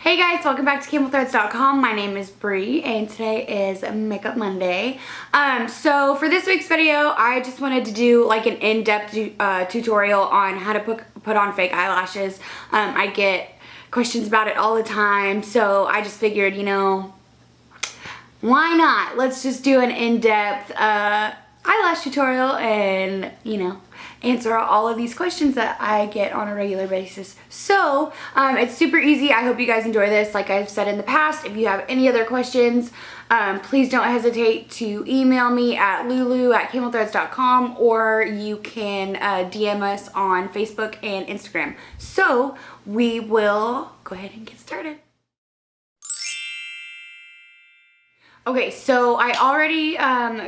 Hey guys, welcome back to CamelThreads.com. My name is Bree and today is Makeup Monday. So for this week's video, I just wanted to do like an in-depth tutorial on how to put on fake eyelashes. I get questions about it all the time, so I just figured, you know, why not? Let's just do an in-depth eyelash tutorial and, you know, answer all of these questions that I get on a regular basis. So it's super easy. I hope you guys enjoy this. Like I've said in the past, if you have any other questions, please don't hesitate to email me at lulu@camelthreads.com, or you can DM us on Facebook and Instagram. So we will go ahead and get started. Okay, so I already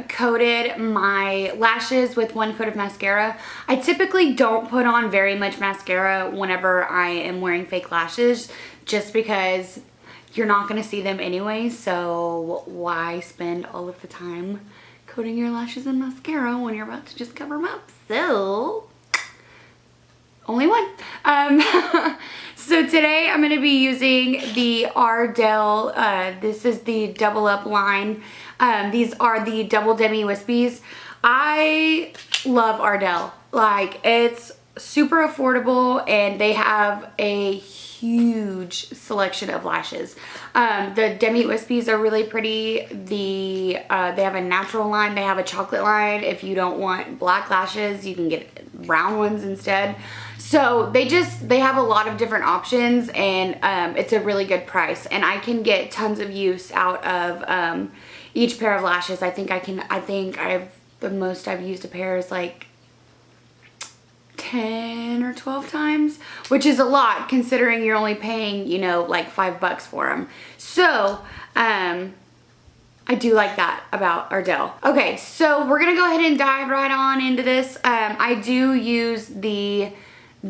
coated my lashes with one coat of mascara. I typically don't put on very much mascara whenever I am wearing fake lashes, just because you're not going to see them anyway, so why spend all of the time coating your lashes in mascara when you're about to just cover them up? So, only one. So today I'm going to be using the Ardell, this is the Double Up line. These are the Double Demi Wispies. I love Ardell. Like, it's super affordable and they have a huge selection of lashes. The Demi Wispies are really pretty. They have a natural line, they have a chocolate line. If you don't want black lashes, you can get brown ones instead. So they have a lot of different options, and it's a really good price, and I can get tons of use out of each pair of lashes. I think the most I've used a pair is like 10 or 12 times, which is a lot considering you're only paying, you know, like $5 for them. So I do like that about Ardell. Okay, so we're gonna go ahead and dive right on into this. I do use the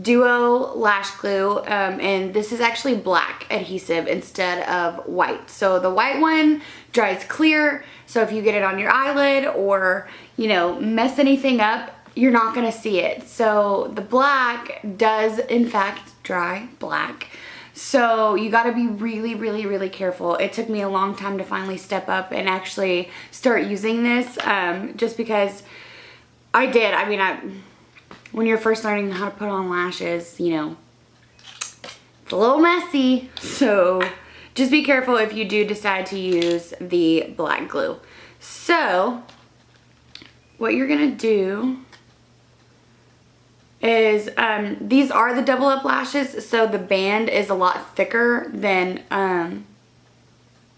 Duo lash glue, and this is actually black adhesive instead of white. So the white one dries clear, so if you get it on your eyelid or, you know, mess anything up, you're not gonna see it. So the black does in fact dry black. So you gotta be really, really, really careful. It took me a long time to finally step up and actually start using this, just because I did. I mean, when you're first learning how to put on lashes, you know, it's a little messy. So just be careful if you do decide to use the black glue. So what you're gonna do is, these are the Double Up lashes, so the band is a lot thicker than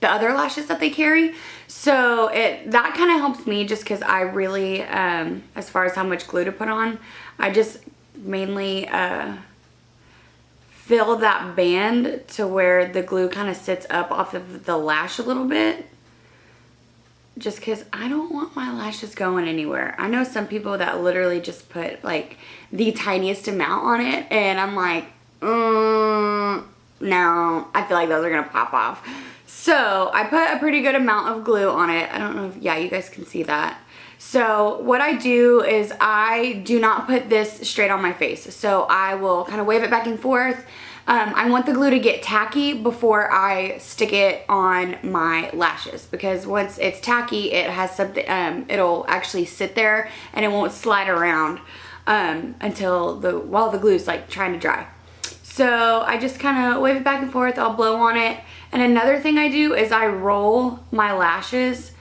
the other lashes that they carry. So that kind of helps me, just because I really, as far as how much glue to put on, I just mainly fill that band to where the glue kind of sits up off of the lash a little bit, just because I don't want my lashes going anywhere. I know some people that literally just put like the tiniest amount on it, and I'm like, no, I feel like those are gonna pop off. So I put a pretty good amount of glue on it. I don't know if, yeah, you guys can see that. So what I do is I do not put this straight on my face. So I will kind of wave it back and forth. I want the glue to get tacky before I stick it on my lashes, because once it's tacky, it has something, it'll actually sit there and it won't slide around while the glue's like trying to dry. So I just kind of wave it back and forth. I'll blow on it. And another thing I do is I roll my lashes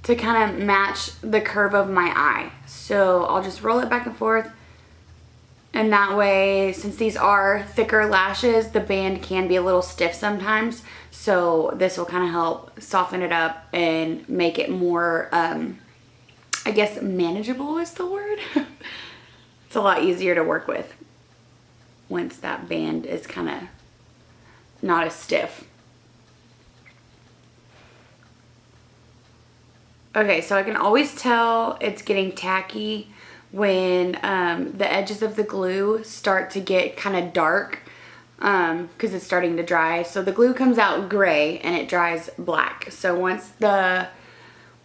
to kind of match the curve of my eye. So I'll just roll it back and forth. And that way, since these are thicker lashes, the band can be a little stiff sometimes. So this will kind of help soften it up and make it more, I guess manageable is the word. It's a lot easier to work with once that band is kind of not as stiff. Okay, so I can always tell it's getting tacky when the edges of the glue start to get kind of dark, because it's starting to dry. So the glue comes out gray and it dries black. So once the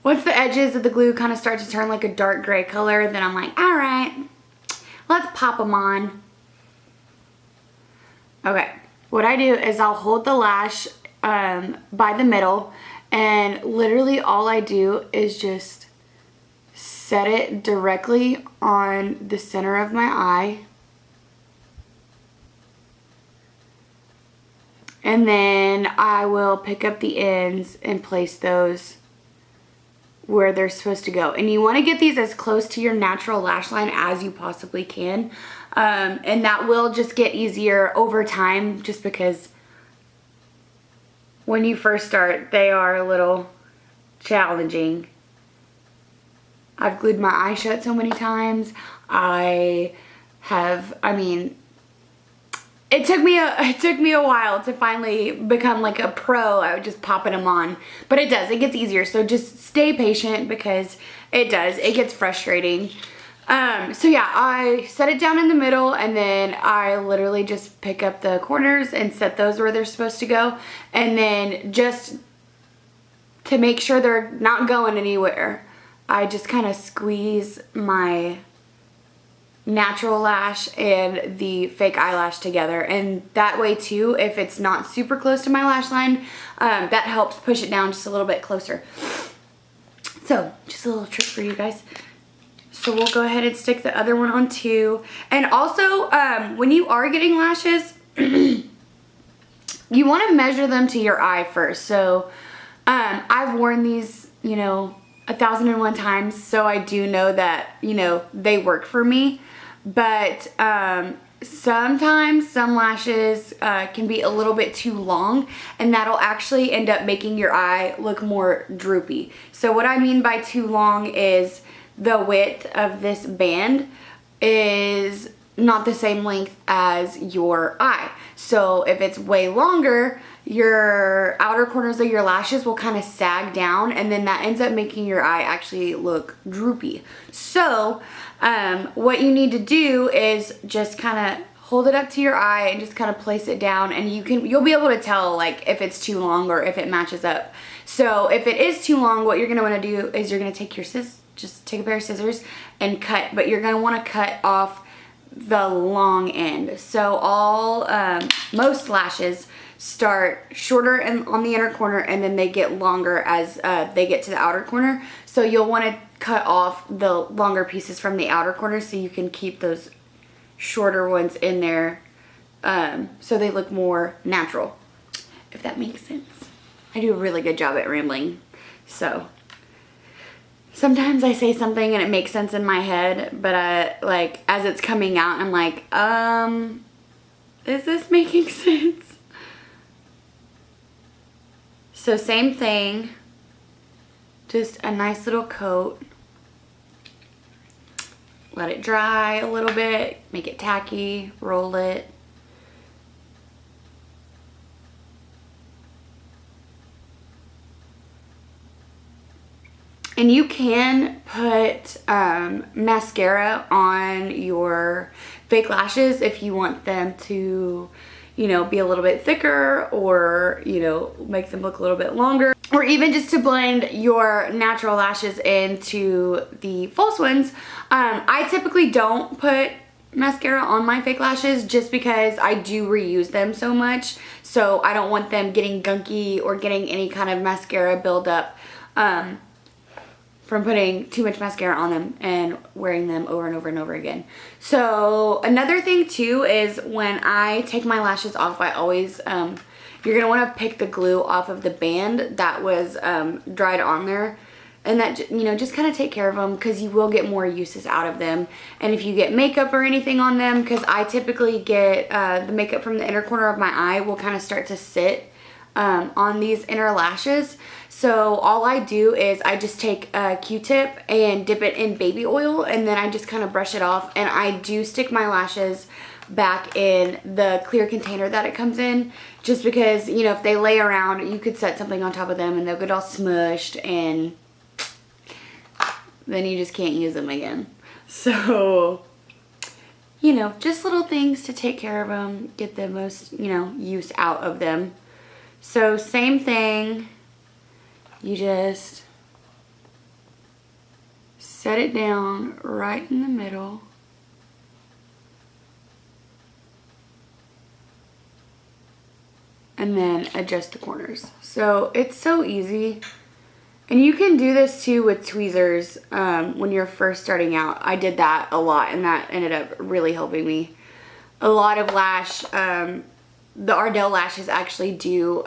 edges of the glue kind of start to turn like a dark gray color, then I'm like, all right, let's pop them on. Okay, what I do is I'll hold the lash by the middle, and literally all I do is just set it directly on the center of my eye. And then I will pick up the ends and place those where they're supposed to go. And you want to get these as close to your natural lash line as you possibly can. And that will just get easier over time, just because when you first start, they are a little challenging. I've glued my eye shut so many times. It took me a while to finally become like a pro at just popping them on. But it does, it gets easier. So just stay patient, because it gets frustrating. So yeah, I set it down in the middle, and then I literally just pick up the corners and set those where they're supposed to go. And then just to make sure they're not going anywhere, I just kind of squeeze my natural lash and the fake eyelash together. And that way too, if it's not super close to my lash line, that helps push it down just a little bit closer. So just a little trick for you guys. So we'll go ahead and stick the other one on too. And also, when you are getting lashes, you want to measure them to your eye first. So I've worn these, 1,001 times, so I do know that, they work for me. But sometimes some lashes can be a little bit too long, and that'll actually end up making your eye look more droopy. So what I mean by too long is the width of this band is not the same length as your eye. So if it's way longer, your outer corners of your lashes will kind of sag down, and then that ends up making your eye actually look droopy. So what you need to do is just kind of hold it up to your eye and just kind of place it down, and you'll be able to tell like if it's too long or if it matches up. So if it is too long, what you're going to want to do is you're going to take your just take a pair of scissors and cut, but you're going to want to cut off the long end. So most lashes start shorter and on the inner corner, and then they get longer as they get to the outer corner. So you'll want to cut off the longer pieces from the outer corner so you can keep those shorter ones in there, so they look more natural, if that makes sense. I do a really good job at rambling. So sometimes I say something and it makes sense in my head, but as it's coming out, I'm like, is this making sense? So same thing, just a nice little coat. Let it dry a little bit, make it tacky, roll it. And you can put mascara on your fake lashes if you want them to, be a little bit thicker, or, make them look a little bit longer. Or even just to blend your natural lashes into the false ones. I typically don't put mascara on my fake lashes just because I do reuse them so much. So I don't want them getting gunky or getting any kind of mascara buildup from putting too much mascara on them and wearing them over and over and over again. So another thing too is when I take my lashes off, I always, you're gonna wanna pick the glue off of the band that was dried on there. And that, just kind of take care of them, because you will get more uses out of them. And if you get makeup or anything on them, because I typically get the makeup from the inner corner of my eye will kind of start to sit on these inner lashes. So all I do is I just take a Q-tip and dip it in baby oil, and then I just kind of brush it off. And I do stick my lashes back in the clear container that it comes in, just because, if they lay around, you could set something on top of them and they'll get all smushed, and then you just can't use them again. So, just little things to take care of them, get the most, use out of them. So same thing, you just set it down right in the middle. and then adjust the corners. So it's so easy. And you can do this too with tweezers when you're first starting out. I did that a lot, and that ended up really helping me. A lot of lash, the Ardell lashes actually do,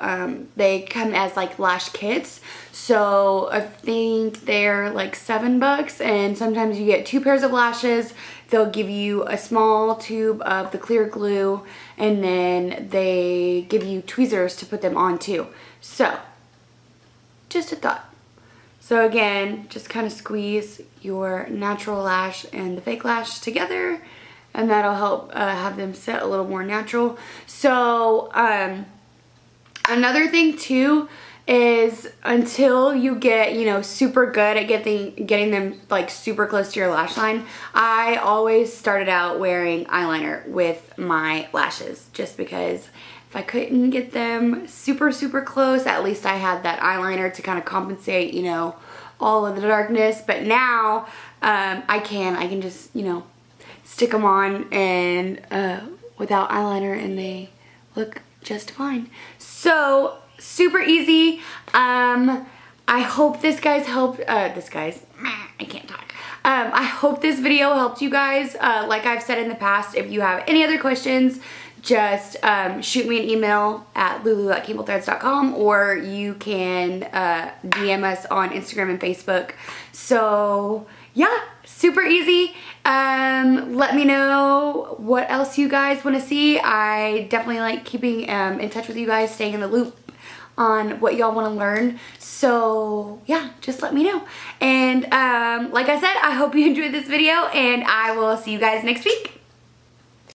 they come as like lash kits. So I think they're like $7, and sometimes you get 2 pairs of lashes. They'll give you a small tube of the clear glue, and then they give you tweezers to put them on too. So, just a thought. So again, just kind of squeeze your natural lash and the fake lash together, and that'll help have them set a little more natural. So another thing too is, until you get, you know, super good at getting them like super close to your lash line, I always started out wearing eyeliner with my lashes, just because if I couldn't get them super close, at least I had that eyeliner to kind of compensate, you know, all of the darkness. But now I can just, you know, stick them on and without eyeliner, and they look just fine. So super easy. I hope this guys helped. I can't talk. I hope this video helped you guys. Like I've said in the past, if you have any other questions, just shoot me an email at lulu@cablethreads.com, or you can DM us on Instagram and Facebook. So yeah, super easy. Let me know what else you guys want to see. I definitely like keeping in touch with you guys, staying in the loop on what y'all want to learn. So yeah, just let me know. And like I said, I hope you enjoyed this video, and I will see you guys next week.